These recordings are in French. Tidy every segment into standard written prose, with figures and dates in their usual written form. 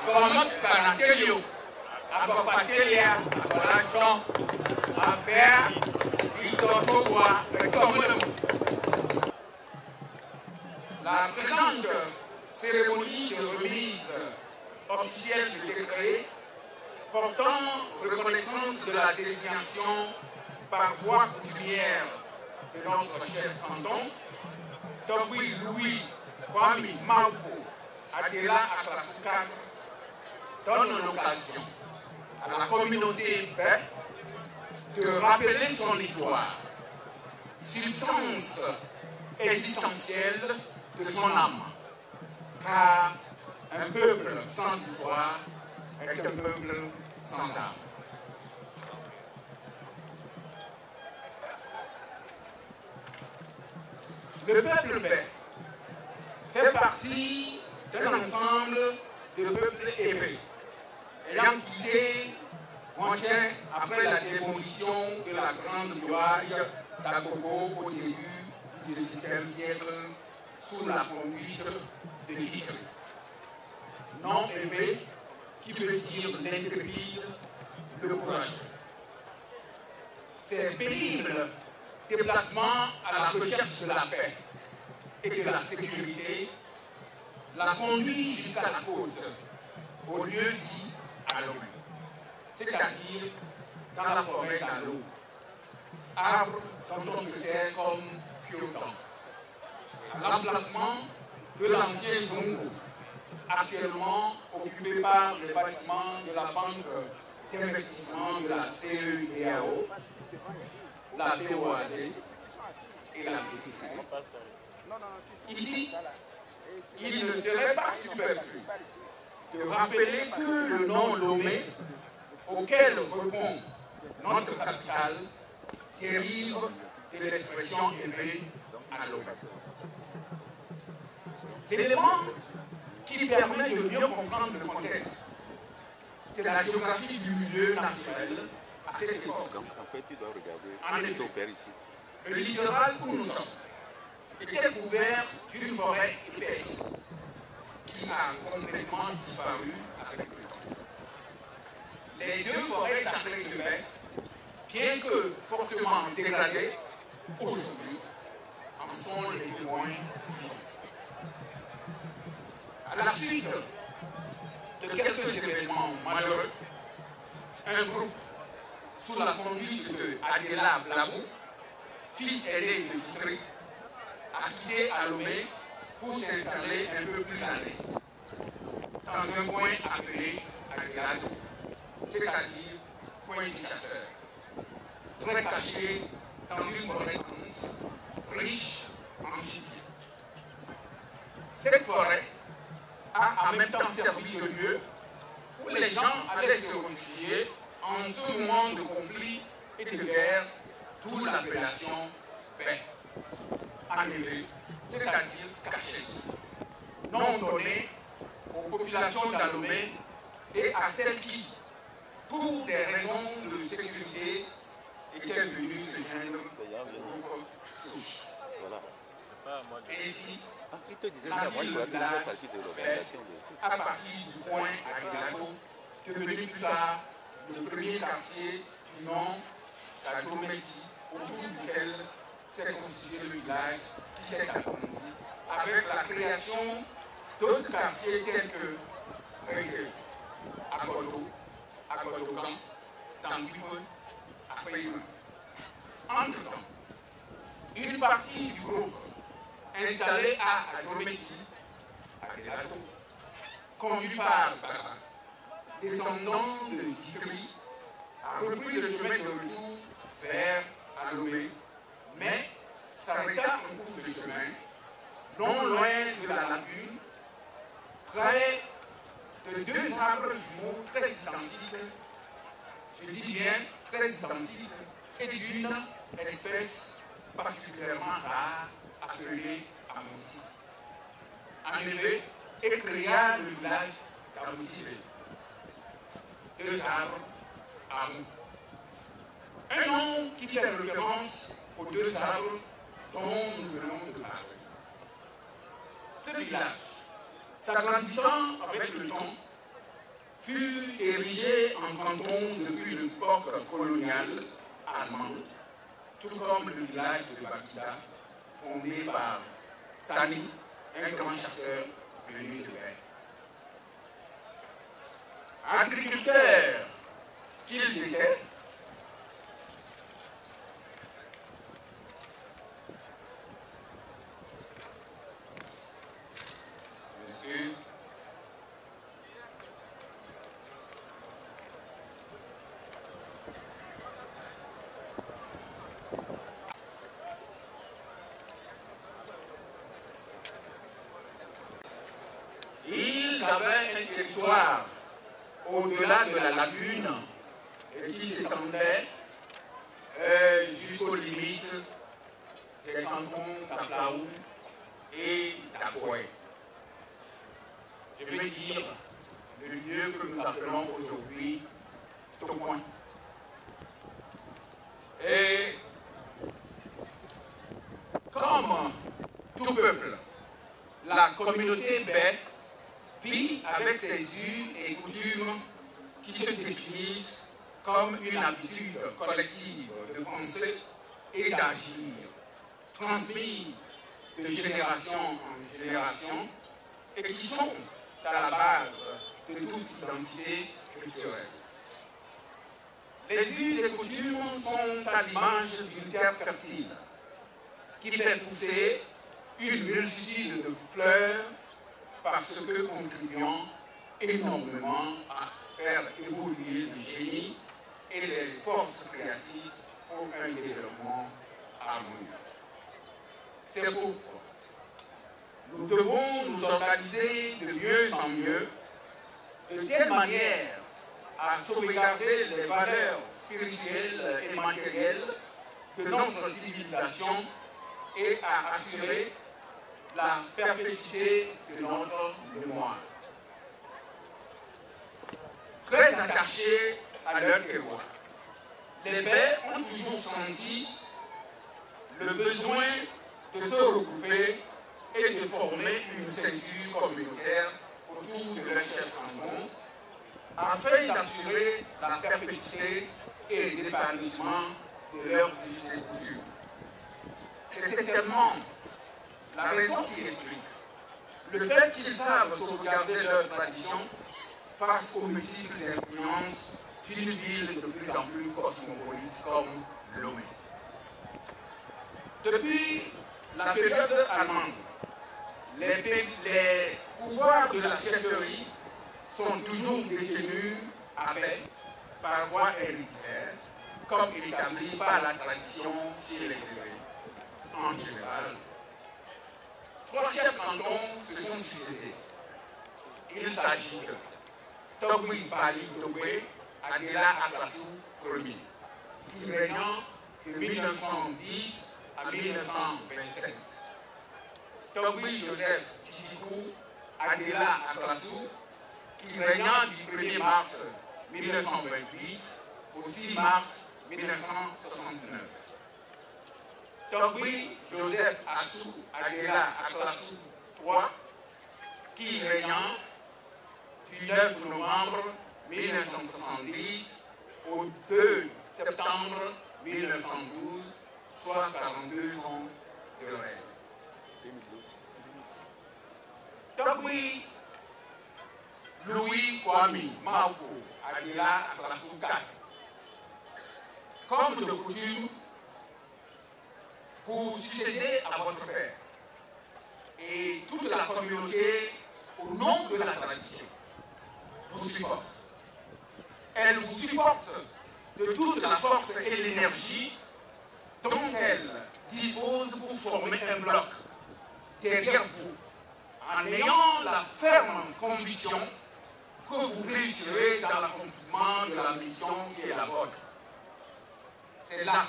Comme Panakelio, à Patelia, à l'argent, à faire, la présente cérémonie de remise officielle du décret portant reconnaissance de la désignation par voie coutumière de notre chef canton, Togui Louis Kwame Mauko Adela Aklasuka, donne l'occasion à la communauté Bé de rappeler son histoire, substance existentielle de son âme, car un peuple sans histoire est un peuple sans âme. Le peuple Bé fait partie d'un ensemble de peuples hébreux ayant quitté Montien après la démolition de la grande muraille d'Agogo au début du XVIIe siècle sous la conduite de Hitler. Nom élevé qui veut dire l'intrépide, le courage. Ces pénibles déplacements à la recherche de la paix et de la sécurité la conduit jusqu'à la côte, au lieu dit à l'eau, c'est-à-dire dans la forêt d'Alo, arbre dont on se sert comme piodon, à l'emplacement de l'ancien Zongo, actuellement occupé par le bâtiment de la banque d'investissement de la CEDEAO, la BOAD et la BTC. Ici, il ne serait pas superflu de rappeler que le nom Lomé, auquel répond notre capitale, dérive de l'expression élevée à Lomé. L'élément qui permet de mieux comprendre le contexte, c'est la géographie du milieu naturel à cette époque. En fait, tu dois regarder. En effet, le littoral où nous sommes était couvert d'une forêt épaisse qui a complètement disparu avec le temps. Les deux forêts sacrées de Bé, bien que fortement dégradées, aujourd'hui en sont les témoins vivants. À la suite de quelques événements malheureux, un groupe sous la conduite de Adela Blabou, fils aîné de Ditri, a quitté Alomé pour s'installer un peu plus à l'est, dans un coin appelé Agrado, c'est-à-dire coin du chasseur, très caché dans une forêt dense, riche en gibier. Cette forêt a en même temps servi de lieu où les gens allaient se réfugier en ce moment de conflit et de guerre, d'où l'appellation Bé, en effet, c'est-à-dire cachette, nom donné aux populations d'Alomé et à celles qui, pour des raisons de sécurité, étaient venues se joindre au groupe Souche. Ainsi, la ville de village à partir du point Agrado, devenu plus tard le premier quartier du nom d'Adometi, autour duquel s'est constitué le village qui s'est agrandi avec la création d'autres quartiers tels que Regueil, Agodo, Agodogan, Tanguiwe, Apayuma. Entre-temps, une partie du groupe installé à Adometi, Agrado, conduit par Baba, descendant de Ditri, a repris le chemin de retour vers Alomé, mais s'arrêta en cours de chemin, non loin de la lagune, près de deux arbres jumeaux très identiques, je dis bien très identiques, et d'une espèce particulièrement rare appelée Amouti. En effet, et créa le village d'Amouti. Deux arbres, Amou. Un nom qui fait référence aux deux arbres dont nous venons de parler. Ce village, s'agrandissant avec le temps, fut érigé en canton depuis l'époque coloniale allemande, tout comme le village de Bakida, fondé par Sani, un grand chasseur venu de Berre. Agriculteurs qu'ils étaient, ils avaient un territoire au-delà de la lagune qui s'étendait jusqu'aux limites des cantons d'Aplaou et d'Akoué. Je veux dire le lieu que nous appelons aujourd'hui Tokoin. Et comme tout peuple, la communauté Bé vit avec ses us et coutumes qui se définissent comme une habitude collective de penser et d'agir, transmise de génération en génération et qui sont à la base de toute identité culturelle. Les us et coutumes sont à l'image d'une terre fertile qui fait pousser une multitude de fleurs parce que contribuant énormément à faire évoluer le génie et les forces créatives pour un développement harmonieux. C'est pourquoi nous devons nous organiser de mieux en mieux, de telle manière à sauvegarder les valeurs spirituelles et matérielles de notre civilisation et à assurer la perpétuité de notre mémoire. Très attachés à leur terroir, les Bés ont toujours senti le besoin de se regrouper et de former une ceinture communautaire autour de leur chef canton afin d'assurer la perpétuité et l'épanouissement de leurs us et coutumes. C'est certainement la raison qui explique le fait qu'ils savent sauvegarder leur tradition face aux multiples influences d'une ville de plus en plus cosmopolite comme Lomé. Depuis la période allemande, les pouvoirs de la chefferie sont toujours détenus à Bé par voie héréditaire, comme établi par la tradition chez les évêques. En général, 3 chefs cantons se sont succédés. Il s'agit de Togui Bali Togwe Adela Atlassou Ier, qui régnant de 1910 à 1927. Togui Joseph Tidjikou Adela Atlassou, qui régnant du 1er mars 1928 au 6 mars 1969. Togui Joseph Assou Adela Atlassou III, qui régnant du 9 novembre 1970 au 2 septembre 1912, soit 42 ans de règne. Togui Louis Kwame Mauko Adela Atlassou IV, comme de coutume, vous succédez à votre père et toute la communauté, au nom de la tradition, vous supporte. Elle vous supporte de toute la force et l'énergie dont elle dispose pour former un bloc derrière vous, en ayant la ferme conviction que vous réussirez dans l'accomplissement de la mission qui est la vôtre. C'est là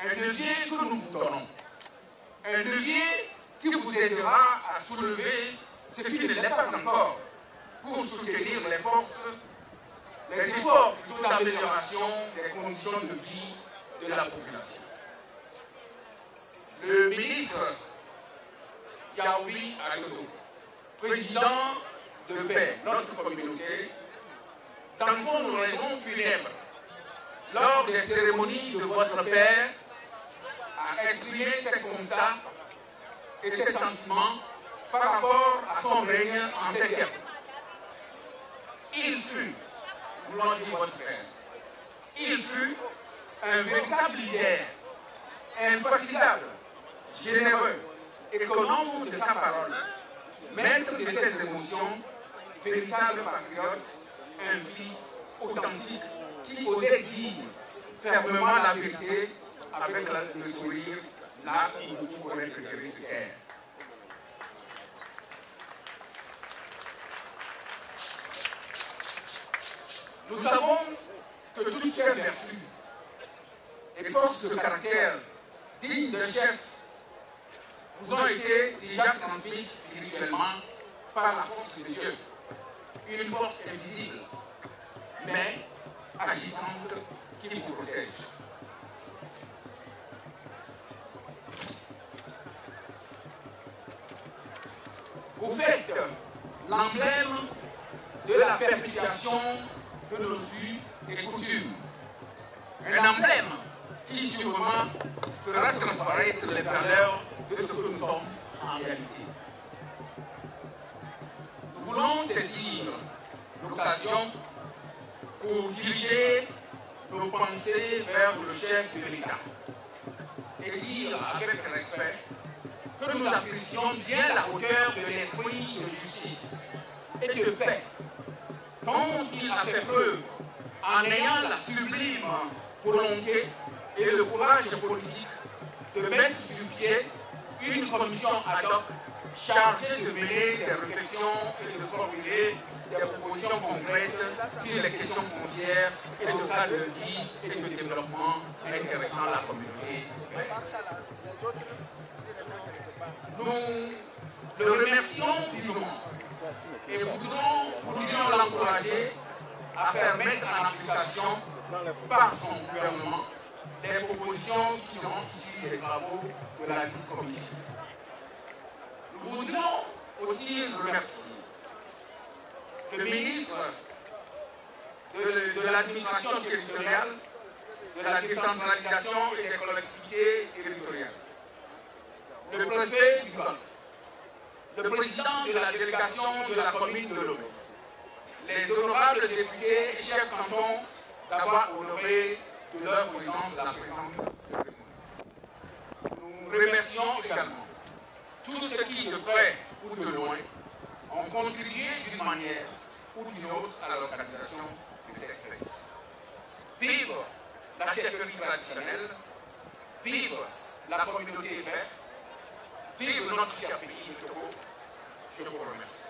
un levier que nous vous donnons, un levier qui vous aidera à soulever ce qui ne l'est pas encore pour soutenir les forces, les efforts d'amélioration des conditions de vie de la population. Le ministre Yaoui Adodo, président de Bé, notre communauté, dans son oraison funèbre, lors des cérémonies de votre père, a exprimé ses constats et ses sentiments par rapport à son règne en ces termes. Il fut, nous l'ont dit votre père, il fut un véritable leader, infatigable, généreux, économe de sa parole, maître de ses émotions, véritable patriote, un fils authentique qui osait dire fermement la vérité avec le sourire, là où beaucoup auraient préféré se taire. Nous savons que toutes ces vertus et forces de caractère dignes de chef vous ont été déjà transmises spirituellement par la force de Dieu, une force invisible, mais agitante qui vous protège. Vous faites l'emblème de la perpétuation de nos us et coutumes. Un emblème qui sûrement fera transparaître les valeurs de ce que nous sommes en réalité. Nous voulons saisir l'occasion pour diriger nos pensées vers le chef de l'État et dire avec respect que nous apprécions bien la hauteur de l'esprit de justice et de paix dont il a fait preuve en ayant la sublime volonté et le courage politique de mettre sur pied une commission ad hoc chargée de mener des réflexions et de formuler des propositions concrètes sur les questions foncières et de cas de vie et de développement intéressant la communauté. Nous le remercions vivement et voudrions l'encourager à faire mettre en application par son gouvernement les propositions qui seront issues des travaux de la commission. Nous voudrions aussi remercier le ministre de l'administration territoriale, de la décentralisation et des collectivités territoriales, le préfet du Golfe, le président de la délégation de la commune de Lomé, les honorables députés et chefs cantons d'avoir honoré de leur présence la présente cérémonie. Nous remercions également tous ceux qui, de près ou de loin, ont contribué d'une manière ou d'une autre à l'organisation de cette fête. Vive la chefferie traditionnelle, vive la communauté verte, vive notre cher pays, le Togo. Je vous remercie.